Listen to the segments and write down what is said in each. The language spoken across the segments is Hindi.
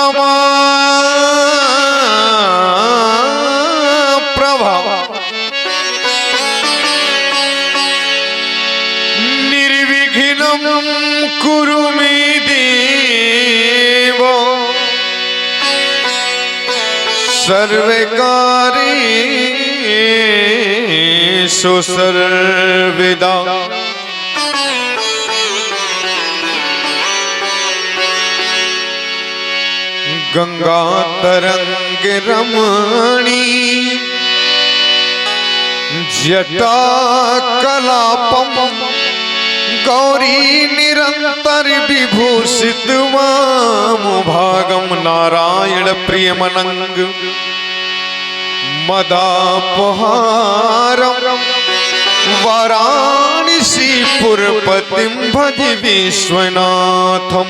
समा प्रभा निर्विघ्नं कुरु मे देव सर्वकार्येषु सर्वदा गंगा तरंग रमणी जटा कलापम गौरी निरंतर विभूषित भागम नारायण प्रियमनंग मदापहारम वाराणसी पुरपतिम भज विश्वनाथम।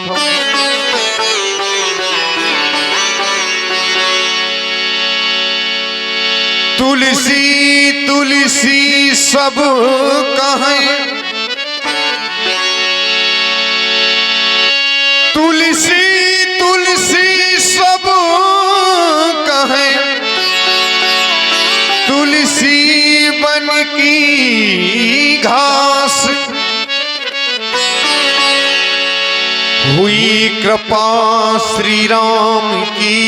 तुलसी तुलसी सब कहें, तुलसी तुलसी सब कहें, तुलसी बन की घास हुई कृपा श्री राम की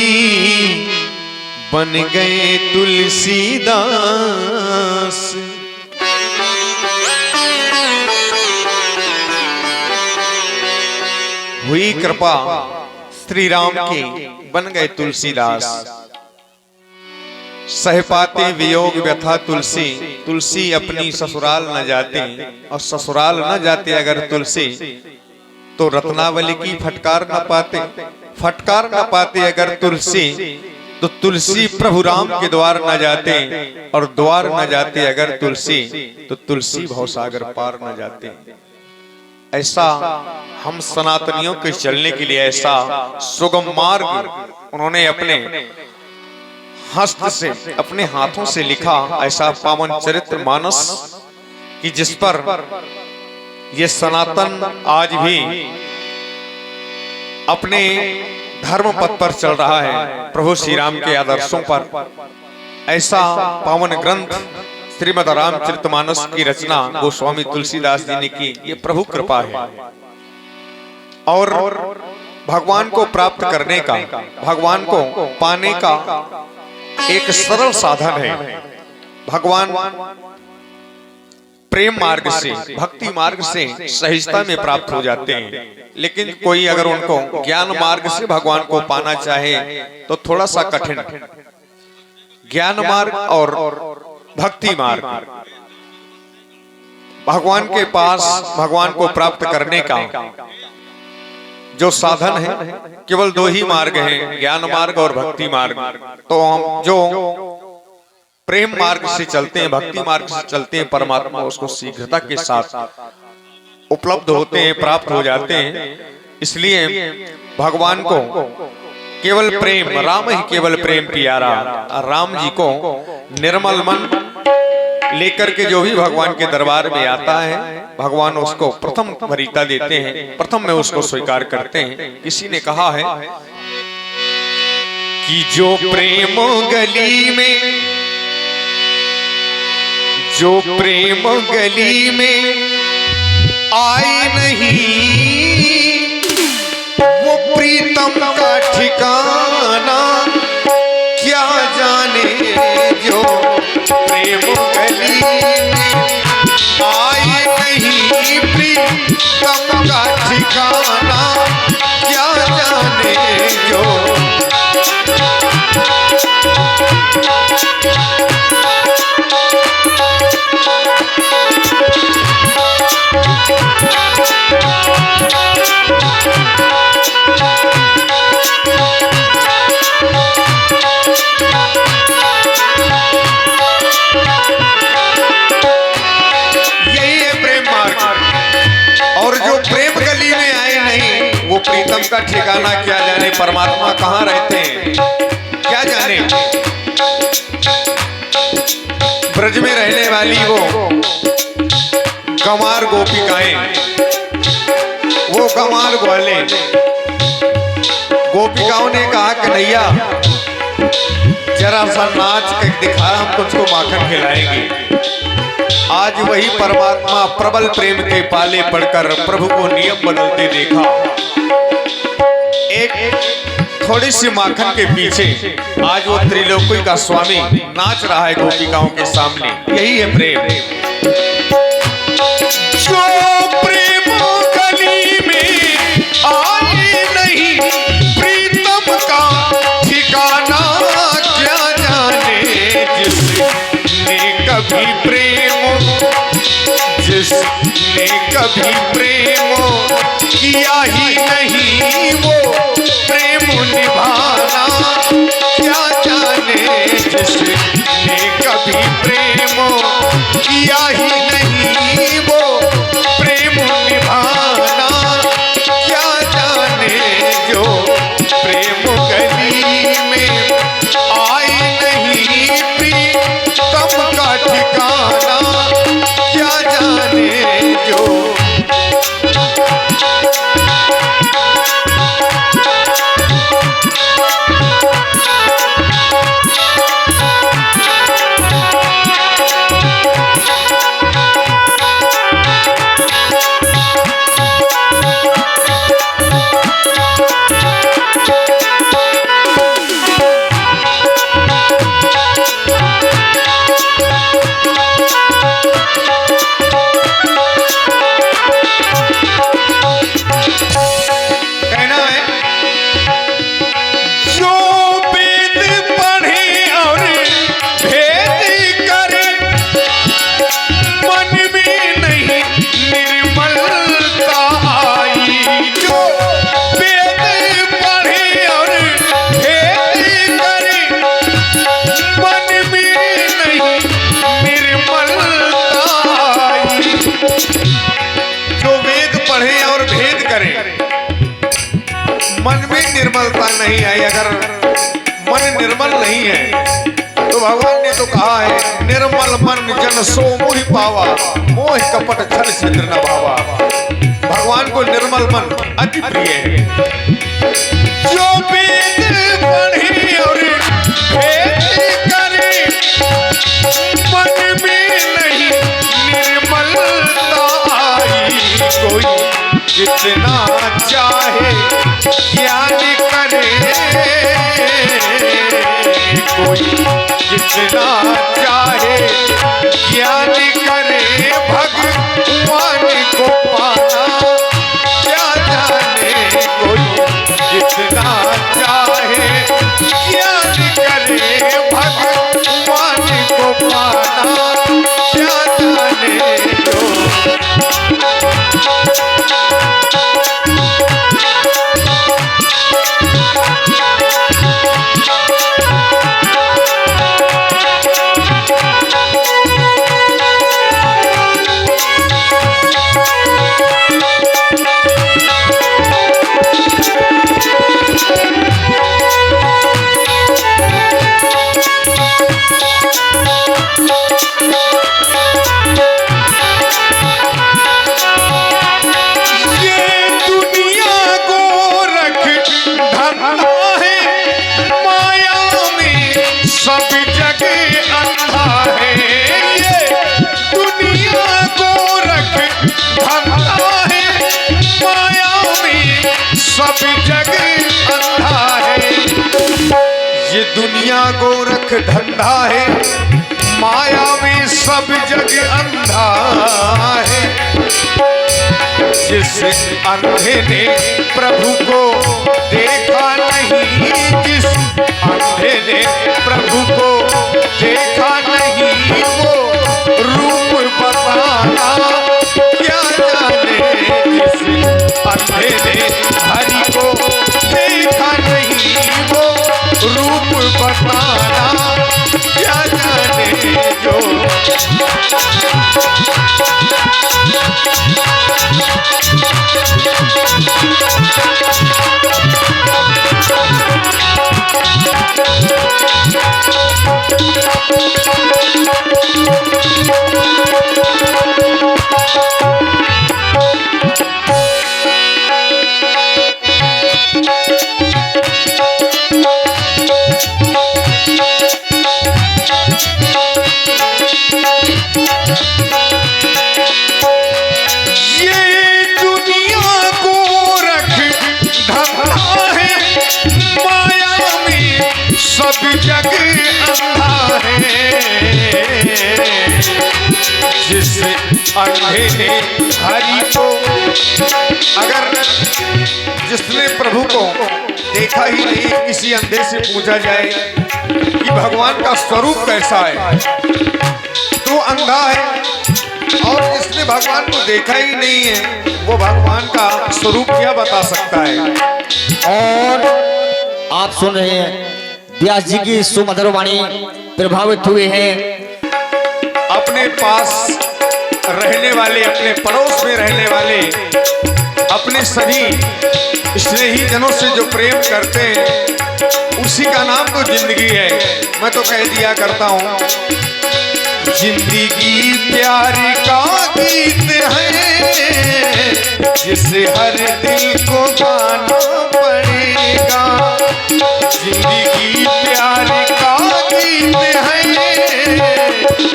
बन गए तुलसीदास। हुई कृपा श्री राम की बन गए तुलसीदास। सह पाते वियोग व्यथा तुलसी, तुलसी अपनी ससुराल न जाती और ससुराल न जाते अगर तुलसी तो रत्नावली की फटकार न पाते, फटकार न पाते अगर तुलसी तो तुलसी प्रभु राम के द्वार न जाते और द्वार न जाते अगर तुलसी तो तुलसी भवसागर पार न जाते। ऐसा हम सनातनियों के चलने के लिए ऐसा सुगम मार्ग उन्होंने अपने हस्त से अपने हाथों से लिखा, ऐसा पावन चरित्र मानस कि जिस पर ये सनातन आज भी अपने धर्म पथ पर चल रहा है, प्रभु श्री राम के आदर्शों पर। ऐसा पावन ग्रंथ श्रीमद् रामचरितमानस की रचना गोस्वामी तुलसीदास जी ने की, ये प्रभु कृपा है। और भगवान को प्राप्त करने का, भगवान को पाने का एक सरल साधन है। भगवान प्रेम मार्ग से, भक्ति मार्ग से सहजता में प्राप्त हो जाते हैं, लेकिन कोई अगर उनको ज्ञान मार्ग से भगवान को पाना चाहे तो थोड़ा सा कठिन। ज्ञान मार्ग और भक्ति मार्ग, भगवान के पास भगवान को प्राप्त करने का जो साधन है केवल दो ही मार्ग हैं, ज्ञान मार्ग और भक्ति मार्ग। तो हम जो प्रेम मार्ग से चलते हैं, भक्ति मार्ग से चलते हैं, परमात्मा उसको शीघ्रता के साथ उपलब्ध होते हैं, प्राप्त हो जाते हैं। इसलिए भगवान को केवल प्रेम, राम ही केवल प्रेम प्यारा। राम जी को निर्मल मन लेकर के जो भी भगवान के दरबार में आता है, भगवान उसको प्रथम वरीयता देते हैं, प्रथम में उसको स्वीकार करते हैं। किसी ने कहा है कि जो प्रेम गली में, जो प्रेम गली में आए नहीं वो प्रीतम का ठिकाना क्या जाने। जो प्रेम गली में आए नहीं प्रीतम का ठिकाना क्या जाने। जो प्रीतम का ठिकाना क्या जाने। परमात्मा कहाँ रहते हैं क्या जाने। ब्रज में रहने वाली वो गंवार गोपिकाएं, वो गंवार ग्वाले गोपिकाओं ने कहा कन्हैया जरा सा नाच के दिखा, हम तुझको माखन खिलाएंगे। आज वही परमात्मा प्रबल प्रेम के पाले पड़कर प्रभु को नियम बदलते देखा। एक थोड़ी सी माखन के पीछे आज वो त्रिलोकी का स्वामी नाच रहा है गोपिकाओं के सामने। यही है प्रेम। जो प्रेम गली में आए नहीं, प्रीतम का ठिकाना क्या जाने। जिसने कभी प्रेम किया ही नहीं, वो प्रेम निभाना क्या जाने। जिसने कभी प्रेम किया ही नहीं, वो प्रेम निभाना क्या जाने। जो प्रेम गली में आए नहीं, प्रीतम का ठिकाना क्या जाने। जो मन में निर्मलता नहीं आई। अगर मन निर्मल नहीं है तो भगवान ने तो कहा है निर्मल मन जन सो मोहि पावा, मोह कपट छल छिद्र न भावा। भगवान को निर्मल मन अति प्रिय है। जो वेद पढ़े और भेद करे, मन में नहीं निर्मलता आई। कोई जितना चाहे ज्ञान करे, कोई जितना चाहे ज्ञान करे, भगवान को पाना क्या जाने। कोई जितना चाहे ज्ञान करे, भगवान को पाना क्या जाने। दुनिया गोरख धंधा है, माया में सब जग अंधा है। जिस अंधे ने प्रभु को देखा नहीं, जिस अंधे ने प्रभु को देखा नहीं, वो रूप बताना क्या जाने। जिस अंधे ने हरि को देखा नहीं, वो रूप बताना क्या जाने। जो सब जग अंधा है, जिस अंधे ने हरि को, अगर जिसने प्रभु को देखा ही नहीं, किसी अंधे से पूछा जाए कि भगवान का स्वरूप कैसा है तो अंधा है, और जिसने भगवान को देखा ही नहीं है वो भगवान का स्वरूप क्या बता सकता है। और आप सुन रहे हैं व्यास जी की सुमधुर वाणी, प्रभावित हुए हैं। अपने पास रहने वाले, अपने पड़ोस में रहने वाले, अपने सभी स्नेही जनों से जो प्रेम करते हैं उसी का नाम तो जिंदगी है। मैं तो कह दिया करता हूँ, जिंदगी प्यार का गीत है, जिसे हर दिल को गाना पड़ेगा। जिंदगी प्यार का गीत है,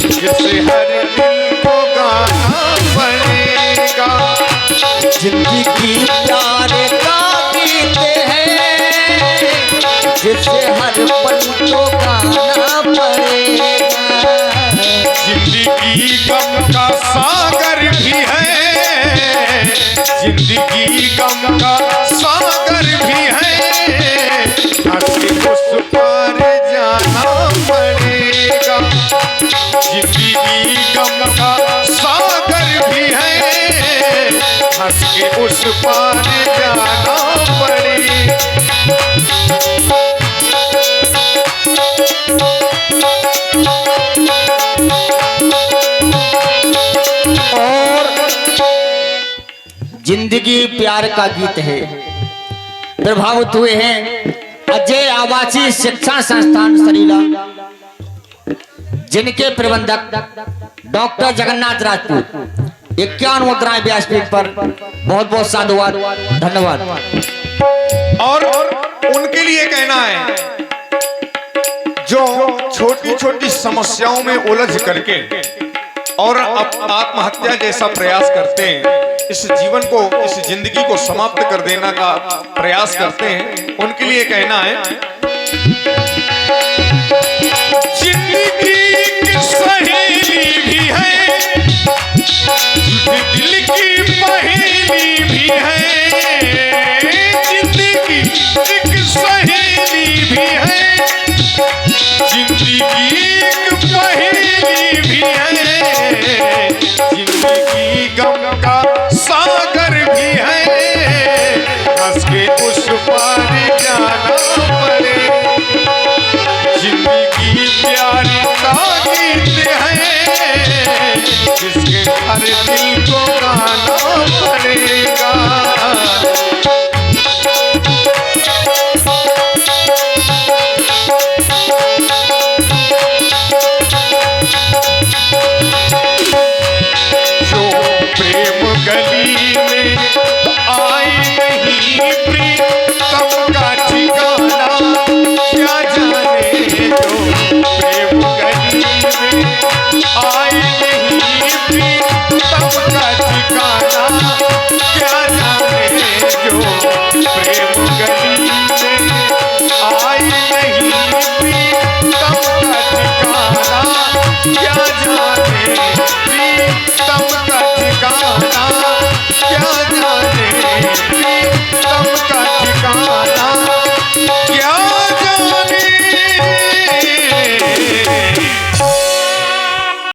जिसे हर दिल को गाना पड़ेगा। जिंदगी प्यार का गीत है, जिसे हर पल को गाना पड़ेगा। जिंदगी गम का सागर भी है, जिंदगी गम का सागर भी है, हंस उस पार जाना पड़ेगा। जिंदगी गम का सागर भी है, हंस के उस पार जाना पड़ेगा। जिंदगी प्यार का गीत है। प्रभावित हुए हैं अजय आवासीय शिक्षण संस्थान सरीला, जिनके प्रबंधक डॉक्टर जगन्नाथ राजपूत। 51 मुद्राएं व्यासपीठ पर। बहुत बहुत साधुवाद, धन्यवाद। और उनके लिए कहना है जो छोटी छोटी समस्याओं में उलझ करके और आत्महत्या जैसा प्रयास करते हैं, इस जीवन को, इस जिंदगी को समाप्त कर देना का प्रयास करते हैं, उनके लिए कहना है, जिंदगी की सहेली भी है, दिल की पहेली भी है,